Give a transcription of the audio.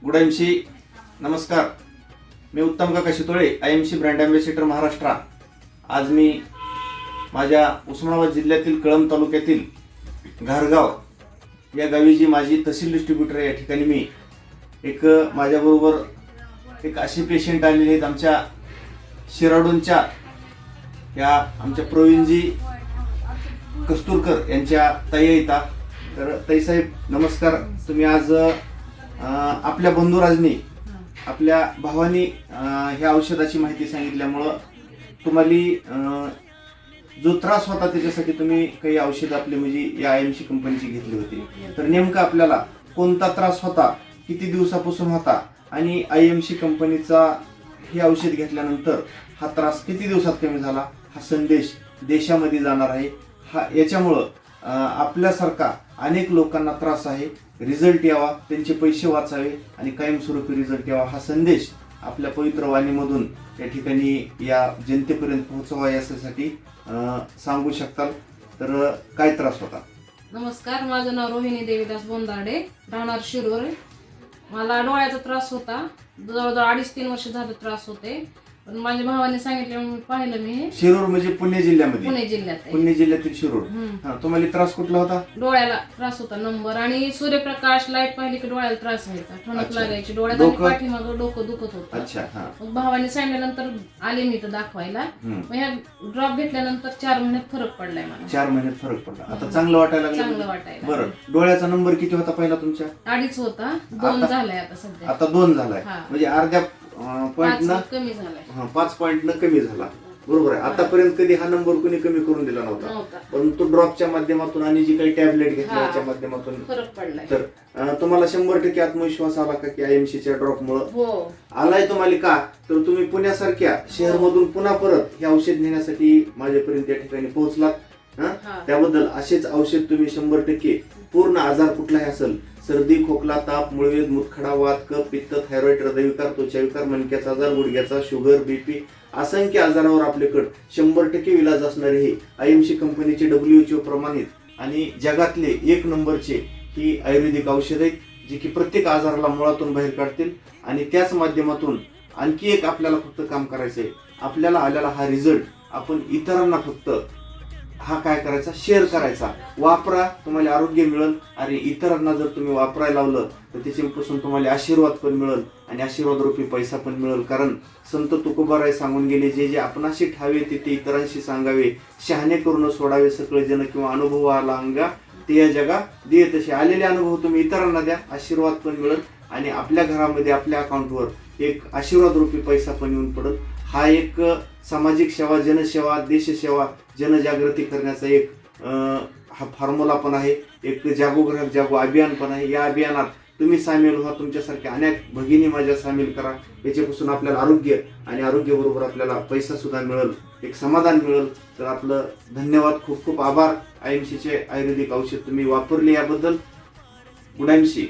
गुडाईमशी नमस्कार. मी उत्तम काका Shitole, IMC brand ambassador Maharashtra. आज मी माझ्या उस्मानाबाद जिल्ह्यातील कळंब तालुक्यातील घारगाव या गावी जी माझी तहसील डिस्ट्रीब्युटर आहे, या ठिकाणी मी माझ्याबरोबर एक असे पेशंट आलेले आहेत. आमच्या शिराडूंच्या या आमच्या प्रवीणजी कस्तुरकर यांच्या ताई येतात. तर ताईसाहेब नमस्कार. तुम्ही आज आपल्या बंधुराजनी आपल्या भावानी ह्या औषधाची माहिती सांगितल्यामुळं तुम्हाला जो त्रास होता त्याच्यासाठी तुम्ही काही औषधं आपली म्हणजे या IMC कंपनीची घेतली होती. तर नेमका आपल्याला कोणता त्रास होता, किती दिवसापासून होता आणि IMC कंपनीचा हे औषध घेतल्यानंतर हा त्रास किती दिवसात कमी झाला, हा संदेश देशामध्ये जाणार आहे. याच्यामुळं आपल्यासारखा अनेक लोकांना त्रास आहे, रिझल्ट यावा, त्यांचे पैसे वाचावे आणि कायमस्वरूपी रिझल्ट यावा, हा संदेश आपल्या पवित्र वाणीमधून या ठिकाणी या जनतेपर्यंत पोहोचवा यासाठी सांगू शकताल. तर काय त्रास होता? नमस्कार, माझं नाव रोहिणी देवीदास बोंदाडे, राहणार शिरोळ. मला डोळ्याचा त्रास होता. जवळजवळ 2.5-3 वर्ष झालं त्रास होते. पण माझ्या भावाने सांगितलं, मी पाहिलं. मी शिरूर म्हणजे पुणे जिल्ह्यामध्ये? पुणे जिल्ह्यात आहे. पुणे जिल्ह्यातील शिरूर. तुम्हाला त्रास कुठला होता? डोळ्याला त्रास होता नंबर, आणि सूर्यप्रकाश लाईट पाहिली की डोळ्याला त्रास व्हायचा, ठणक लागायची डोळ्यात आणि पाठीमागं डोकं दुखत होतं. अच्छा. मग भावाने सांगितल्यानंतर आले मी तर दाखवायला. मग ह्या ड्रॉप घेतल्यानंतर 4 महिन्यात फरक पडलाय मला. 4 महिन्यात फरक पडला. आता चांगलं वाटायला लागलं? चांगलं वाटायला. बरं, डोळ्याचा नंबर किती होता पहिला तुमच्या? 2.5 होता, 2 झालाय आता सध्या. आता 2 झालाय, म्हणजे अर्ध्या पॉइंट न कमी झालाय. 5 पॉइंट न कमी झाला. बरोबर आहे. आतापर्यंत कधी हा नंबर कोणी कमी करून दिला नव्हता, परंतु ड्रॉपच्या माध्यमातून आणि जी काही टॅबलेट घेतल्याच्या माध्यमातून फरक पडलाय. तर तुम्हाला 100% आत्मविश्वास आला का की IMCच्या ड्रॉपमुळे? हो, आलाय तुम्हाला. का तर तुम्ही पुण्यासारख्या शहरमधून पुन्हा परत हे औषध घेण्यासाठी माझ्यापर्यंत या ठिकाणी पोहोचलात. त्याबद्दल असेच औषध तुम्ही 100% पूर्ण आजार कुठलाही असेल, सर्दी, खोकला, ताप, मुळवेद, मुतखडा, वात, कफ, पित्त, थायरॉइड, हृदयविकार, त्वचाविकार, मणक्याचा आजार, गुडघ्याचा, शुगर, BP, असंख्य आजारावर आपल्याकडे 100% इलाज असणारे हे IMC कंपनीचे WHO प्रमाणित आणि जगातले 1 नंबरचे ही आयुर्वेदिक औषध आहेत, जे की प्रत्येक आजाराला मुळातून बाहेर काढतील. आणि त्याच माध्यमातून आणखी एक आपल्याला फक्त काम करायचं आहे. आपल्याला आलेला हा रिझल्ट आपण इतरांना फक्त हा काय करायचा, शेअर करायचा. वापरा, तुम्हाला आरोग्य मिळेल. आणि इतरांना जर तुम्ही वापरायला लावलं तर त्याच्यापासून तुम्हाला आशीर्वाद पण मिळेल आणि आशीर्वाद रूपी पैसा पण मिळेल. कारण संत तुकोबाराय सांगून गेले, जे जे आपणाशी ठावे ते इतरांशी सांगावे, शहाणे करून सोडावे सकळ जन, किंवा अनुभव आला अंगा ते या जगा दे तसे. आलेले अनुभव तुम्ही इतरांना द्या, आशीर्वाद पण मिळेल आणि आपल्या घरामध्ये आपल्या अकाउंटवर एक आशीर्वाद रूपी पैसा पण येऊन पडेल. हा एक सामाजिक सेवा, जनसेवा, देशसेवा, जनजागृती करण्याचा एक हा फॉर्म्युला पण आहे. एक जागोग्राहक जागो अभियान पण आहे. या अभियानात तुम्ही सामील व्हा, तुमच्यासारख्या अनेक भगिनी माझ्या सामील करा. याच्यापासून आपल्याला आरोग्य आणि आरोग्याबरोबर आपल्याला पैसा सुद्धा मिळेल, एक समाधान मिळेल. तर आपलं धन्यवाद, खूप खूप आभार. IMCचे आयुर्वेदिक औषध तुम्ही वापरले याबद्दल. Good IMC.